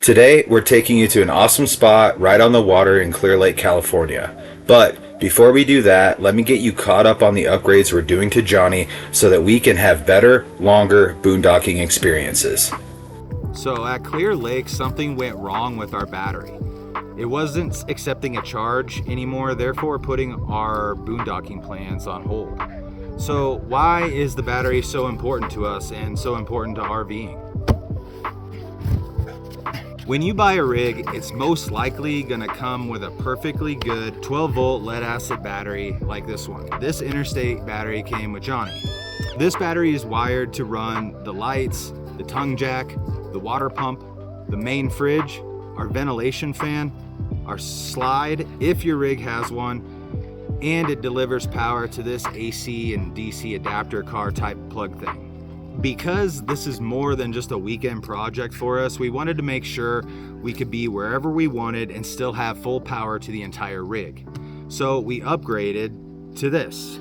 Today, we're taking you to an awesome spot right on the water in Clear Lake, California. But before we do that, let me get you caught up on the upgrades we're doing to Johnny so that we can have better, longer boondocking experiences. So at Clear Lake, something went wrong with our battery. It wasn't accepting a charge anymore, therefore putting our boondocking plans on hold. So why is the battery so important to us and so important to RVing? When you buy a rig, it's most likely gonna come with a perfectly good 12 volt lead acid battery like this one. This interstate battery came with Johnny. This battery is wired to run the lights, the tongue jack, the water pump, the main fridge, our ventilation fan, our slide, if your rig has one, and it delivers power to this AC and DC adapter car type plug thing. Because this is more than just a weekend project for us, we wanted to make sure we could be wherever we wanted and still have full power to the entire rig. So we upgraded to this.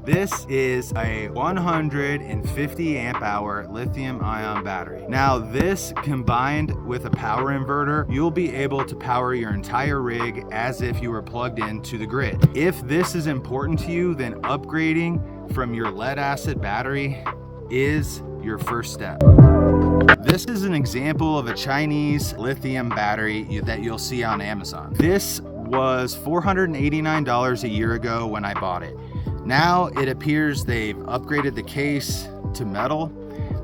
This is a 150 amp hour lithium ion battery. Now this combined with a power inverter, you'll be able to power your entire rig as if you were plugged into the grid. If this is important to you, then upgrading from your lead acid battery is your first step. This is an example of a Chinese lithium battery that you'll see on Amazon. This was $489 a year ago when I bought it. Now it appears they've upgraded the case to metal.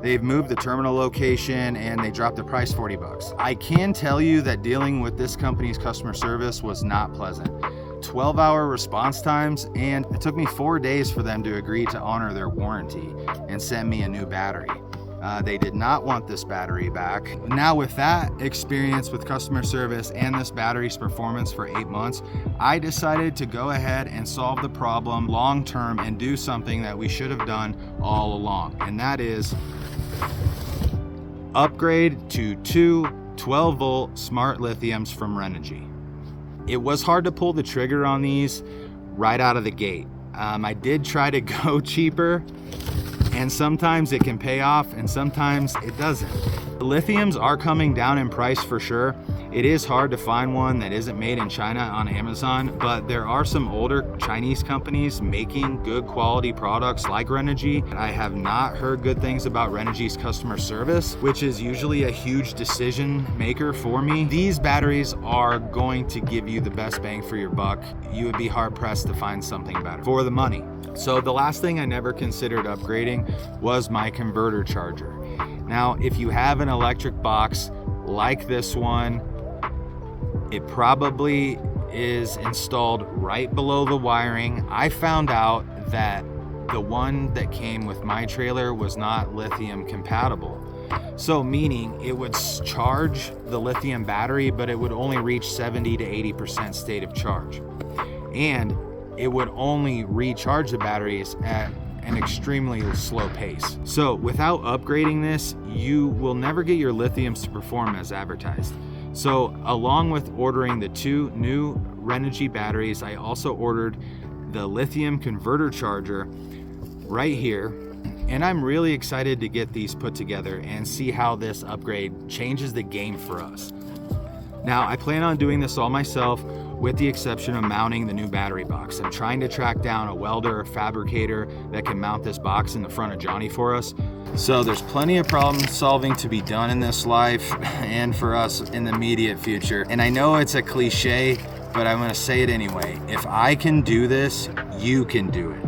They've moved the terminal location and they dropped the price 40 bucks. I can tell you that dealing with this company's customer service was not pleasant. 12-hour response times, and it took me 4 days for them to agree to honor their warranty and send me a new battery. They did not want this battery back. Now with that experience with customer service and this battery's performance for 8 months, I decided to go ahead and solve the problem long term and do something that we should have done all along. And that is upgrade to two 12 volt smart lithiums from Renogy. It was hard to pull the trigger on these right out of the gate. I did try to go cheaper, and sometimes it can pay off and sometimes it doesn't. The lithiums are coming down in price for sure. It is hard to find one that isn't made in China on Amazon, but there are some older Chinese companies making good quality products like Renogy. I have not heard good things about Renogy's customer service, which is usually a huge decision maker for me. These batteries are going to give you the best bang for your buck. You would be hard pressed to find something better for the money. So the last thing I never considered upgrading was my converter charger. Now, if you have an electric box like this one, it probably is installed right below the wiring. I found out that the one that came with my trailer was not lithium compatible. So meaning it would charge the lithium battery, but it would only reach 70 to 80% state of charge. And it would only recharge the batteries at an extremely slow pace. So without upgrading this, you will never get your lithiums to perform as advertised. So along with ordering the two new Renogy batteries, I also ordered the lithium converter charger right here. And I'm really excited to get these put together and see how this upgrade changes the game for us. Now, I plan on doing this all myself with the exception of mounting the new battery box. I'm trying to track down a welder or fabricator that can mount this box in the front of Johnny for us. So there's plenty of problem solving to be done in this life and for us in the immediate future. And I know it's a cliche, but I'm gonna say it anyway. If I can do this, you can do it.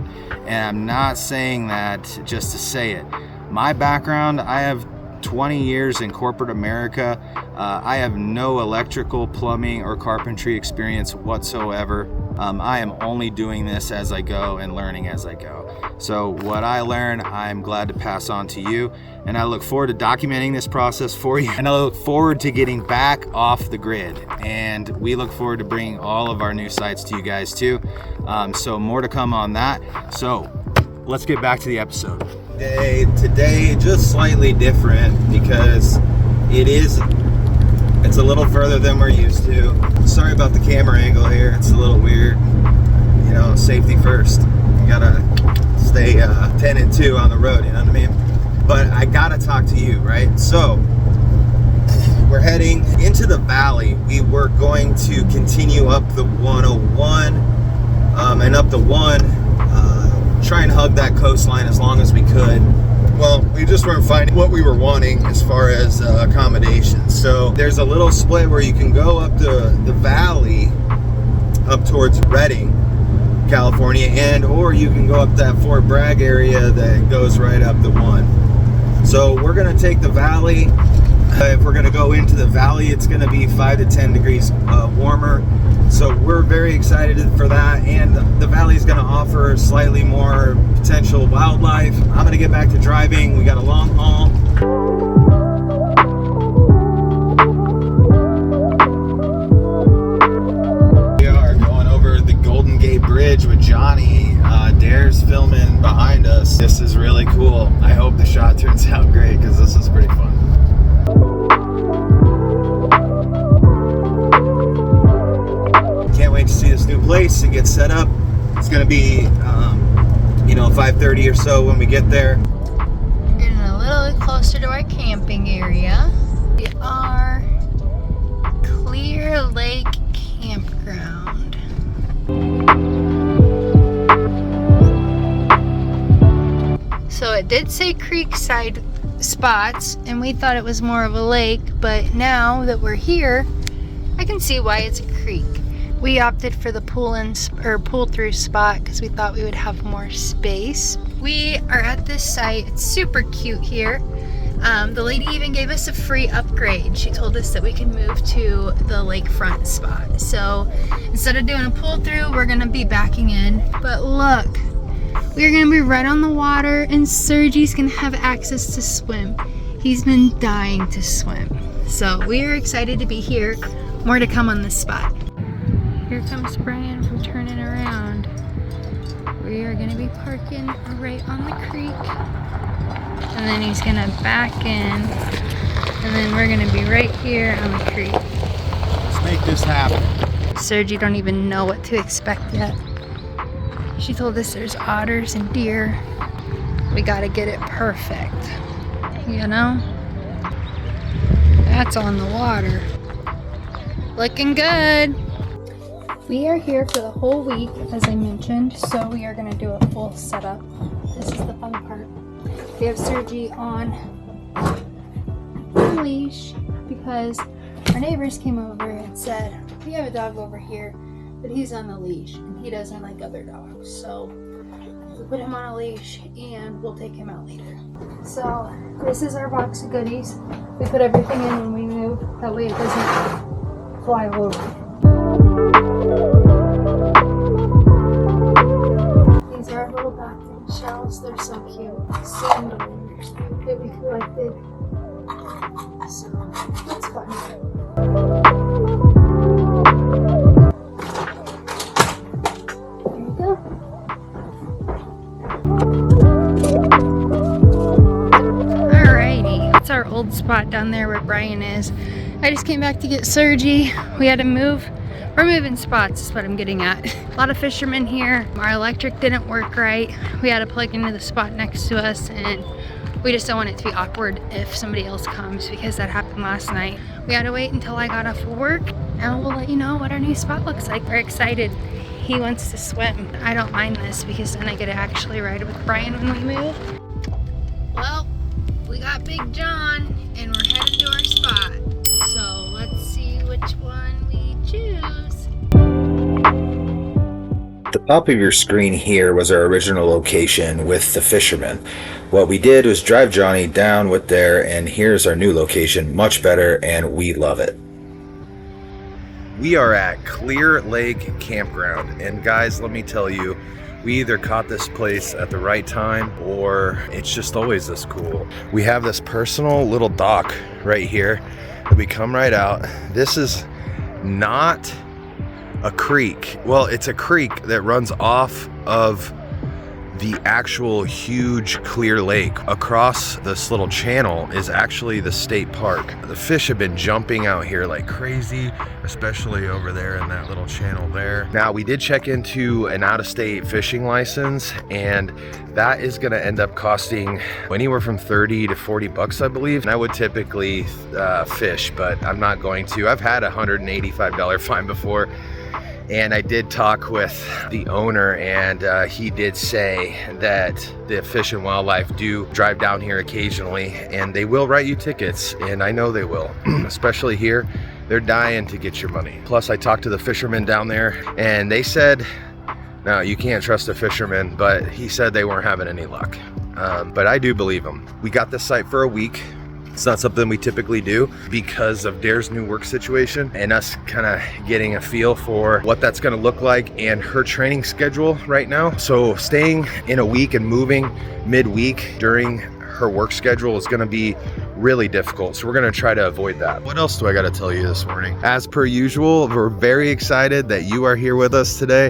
And I'm not saying that just to say it. My background, I have 20 years in corporate America. I have no electrical, plumbing, or carpentry experience whatsoever. I am only doing this as I go and learning as I go. So what I learn, I'm glad to pass on to you. And I look forward to documenting this process for you. And I look forward to getting back off the grid. And we look forward to bringing all of our new sites to you guys too. So more to come on that. So let's get back to the episode. Today just slightly different because it's a little further than we're used to. Sorry about the camera angle here, it's a little weird. You know, safety first. You gotta stay 10 and 2 on the road, you know what I mean? But I gotta talk to you, right? So Reading into the valley. We were going to continue up the 101 and up the 1, try and hug that coastline as long as we could. Well, we just weren't finding what we were wanting as far as accommodations. So there's a little split where you can go up the valley up towards Reading, California, and or you can go up that Fort Bragg area that goes right up the 1. So we're gonna take the valley. If we're gonna go into the valley, it's gonna be 5 to 10 degrees warmer. So we're very excited for that, and the valley is gonna offer slightly more potential wildlife. I'm gonna get back to driving. We got a long haul. We are going over the Golden Gate Bridge with Johnny. Dare's filming behind us. This is really cool. I hope the shot turns out great because this is pretty fun. Can't wait to see this new place and get set up. It's gonna be, 5:30 or so when we get there. We're getting a little bit closer to our camping area. We are Clear Lake Campground. So it did say creekside spots, and we thought it was more of a lake, but now that we're here, I can see why it's a creek. We opted for the pull through spot because we thought we would have more space. We are at this site. It's super cute here. The lady even gave us a free upgrade. She told us that we can move to the lakefront spot. So instead of doing a pull through, we're gonna be backing in. But look, we're gonna be right on the water, and Sergi's gonna have access to swim. He's been dying to swim. So we are excited to be here. More to come on this spot. Here comes Brian from turning around. We are gonna be parking right on the creek, and then he's gonna back in, and then we're gonna be right here on the creek. Let's make this happen. Sergi don't even know what to expect yet. She told us there's otters and deer. We gotta get it perfect, you know? That's on the water. Looking good. We are here for the whole week, as I mentioned, so we are gonna do a full setup. This is the fun part. We have Sergi on a leash because our neighbors came over and said, we have a dog over here, but he's on the leash and he doesn't like other dogs. So we put him on a leash and we'll take him out later. So this is our box of goodies. We put everything in when we move, that way it doesn't fly over. These are our little bathroom shelves. They're so cute. Sandals that we collected. So that's fun. There you go. Alrighty, that's our old spot down there where Brian is. I just came back to get Sergi. We had to move. We're moving spots is what I'm getting at. A lot of fishermen here. Our electric didn't work right. We had to plug into the spot next to us, and we just don't want it to be awkward if somebody else comes, because that happened last night. We had to wait until I got off of work, and we'll let you know what our new spot looks like. We're excited. He wants to swim. I don't mind this because then I get to actually ride with Brian when we move. Well, we got Big John and we're headed to our spot. So let's see which one we choose. The top of your screen here was our original location with the fishermen. What we did was drive Johnny down with there, and here's our new location, much better, and we love it. We are at Clear Lake Campground, and guys, let me tell you, we either caught this place at the right time or it's just always this cool. We have this personal little dock right here that we come right out. This is not a creek. Well, it's a creek that runs off of the actual huge clear lake across this little channel is actually the state park. The fish have been jumping out here like crazy, especially over there in that little channel there. Now, we did check into an out-of-state fishing license, and that is gonna end up costing anywhere from 30 to 40 bucks, I believe. And I would typically fish, but I'm not going to. I've had a $185 fine before. And I did talk with the owner, and he did say that the Fish and Wildlife do drive down here occasionally, and they will write you tickets, and I know they will. Especially here, they're dying to get your money. Plus, I talked to the fishermen down there, and they said, no, you can't trust a fisherman, but he said they weren't having any luck. But I do believe him. We got this site for a week. It's not something we typically do because of Dare's new work situation and us kind of getting a feel for what that's going to look like and her training schedule right now. So staying in a week and moving midweek during her work schedule is going to be really difficult. So we're going to try to avoid that. What else do I got to tell you this morning? As per usual, we're very excited that you are here with us today.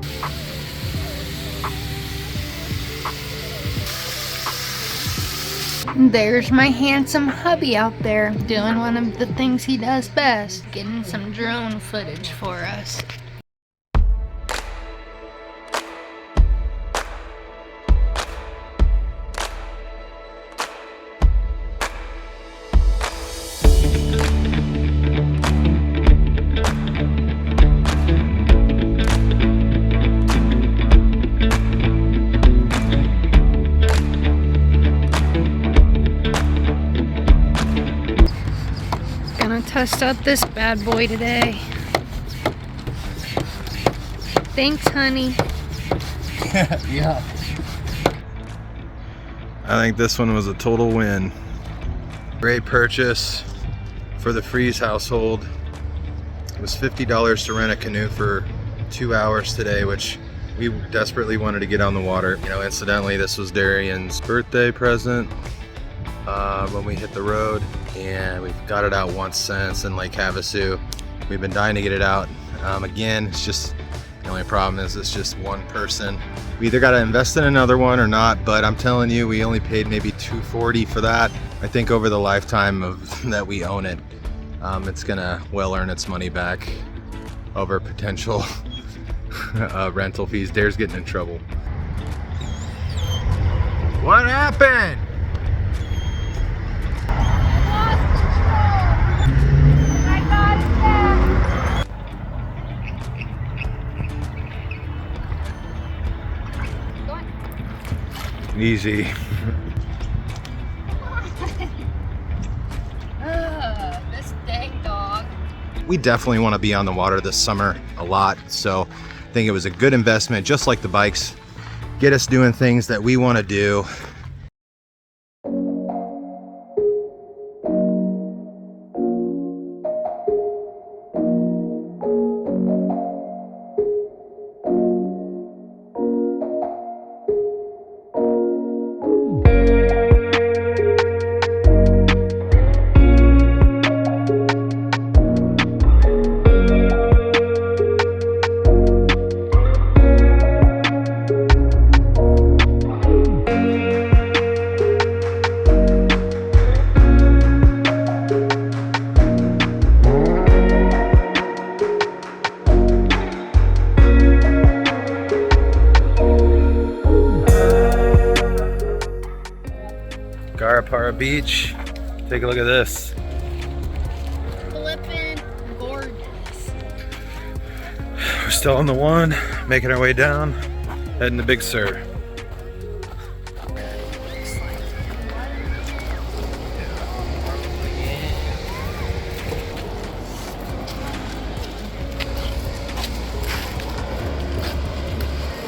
There's my handsome hubby out there doing one of the things he does best, getting some drone footage for us. Test out this bad boy today. Thanks, honey. Yeah. I think this one was a total win. Great purchase for the Freese household. It was $50 to rent a canoe for 2 hours today, which we desperately wanted to get on the water. You know, incidentally, this was Darian's birthday present when we hit the road, and we've got it out once since in Lake Havasu. We've been dying to get it out. Again, it's just, the only problem is it's just one person. We either got to invest in another one or not, but I'm telling you, we only paid maybe $240 for that. I think over the lifetime of that we own it, it's gonna well earn its money back over potential rental fees. Dare's getting in trouble. What happened? Easy. This dang dog. We definitely want to be on the water this summer a lot, so I think it was a good investment, just like the bikes. Get us doing things that we want to do. Beach. Take a look at this. Flippin' gorgeous. We're still on the one, making our way down, heading to Big Sur.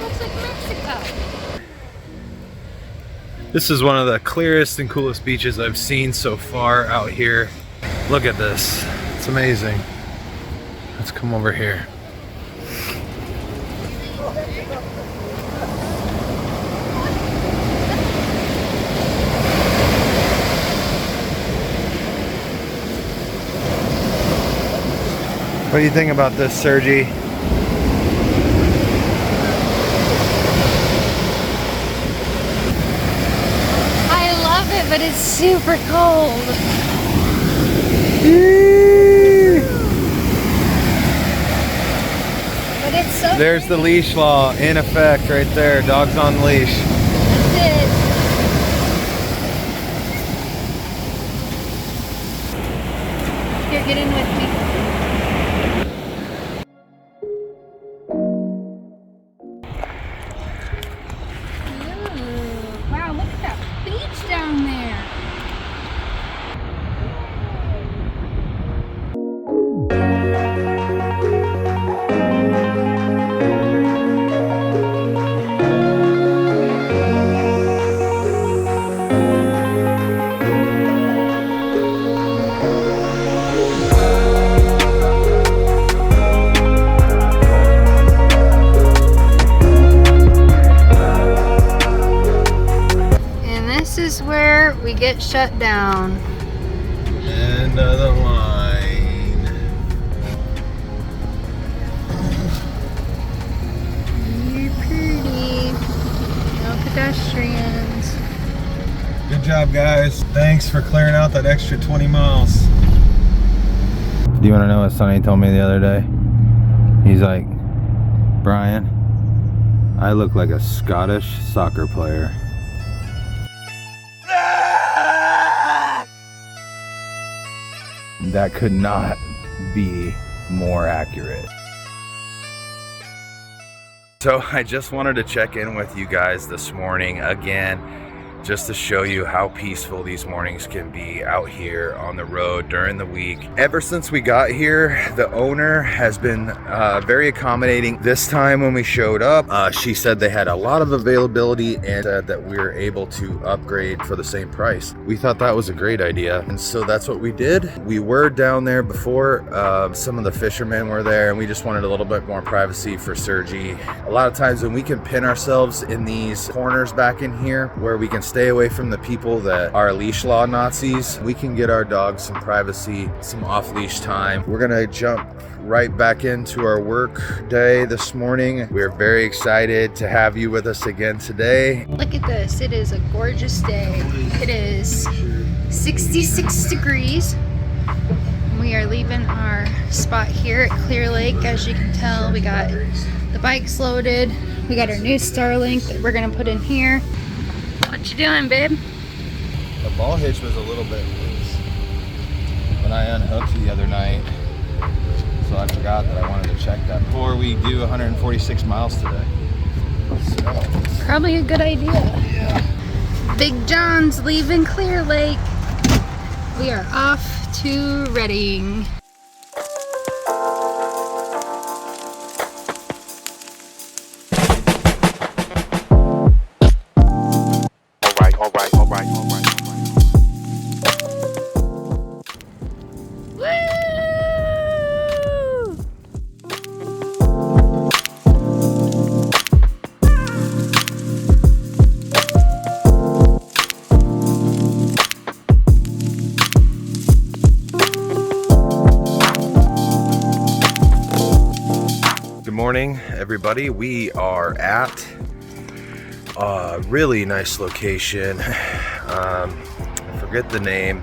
Looks like Mexico. This is one of the clearest and coolest beaches I've seen so far out here. Look at this. It's amazing. Let's come over here. What do you think about this, Sergi? it's super cold. But it's so There's the leash law in effect right there. Dogs on leash. That's it. Here, get in with me. Ooh, wow, look at that beach down there. This is where we get shut down. End of the line. You're pretty. No pedestrians. Good job, guys. Thanks for clearing out that extra 20 miles. Do you want to know what Sonny told me the other day? He's like, Brian, I look like a Scottish soccer player. That could not be more accurate. So I just wanted to check in with you guys this morning again, just to show you how peaceful these mornings can be out here on the road during the week. Ever since we got here, the owner has been very accommodating. This time when we showed up, she said they had a lot of availability and said that we were able to upgrade for the same price. We thought that was a great idea, and so that's what we did. We were down there before, some of the fishermen were there, and we just wanted a little bit more privacy for Sergi. A lot of times when we can pin ourselves in these corners back in here where we can stay away from the people that are leash law Nazis, we can get our dogs some privacy, some off-leash time. We're gonna jump right back into our work day this morning. We're very excited to have you with us again today. Look at this. It is a gorgeous day. It is 66 degrees. We are leaving our spot here at Clear Lake. As you can tell, we got the bikes loaded. We got our new Starlink that we're gonna put in here. What you doing, babe? The ball hitch was a little bit loose when I unhooked the other night, so I forgot that I wanted to check that before we do 146 miles today. So, Probably a good idea. yeah. Big John's leaving Clear Lake. We are off to Reading. Morning, everybody. We are at a really nice location. I forget the name.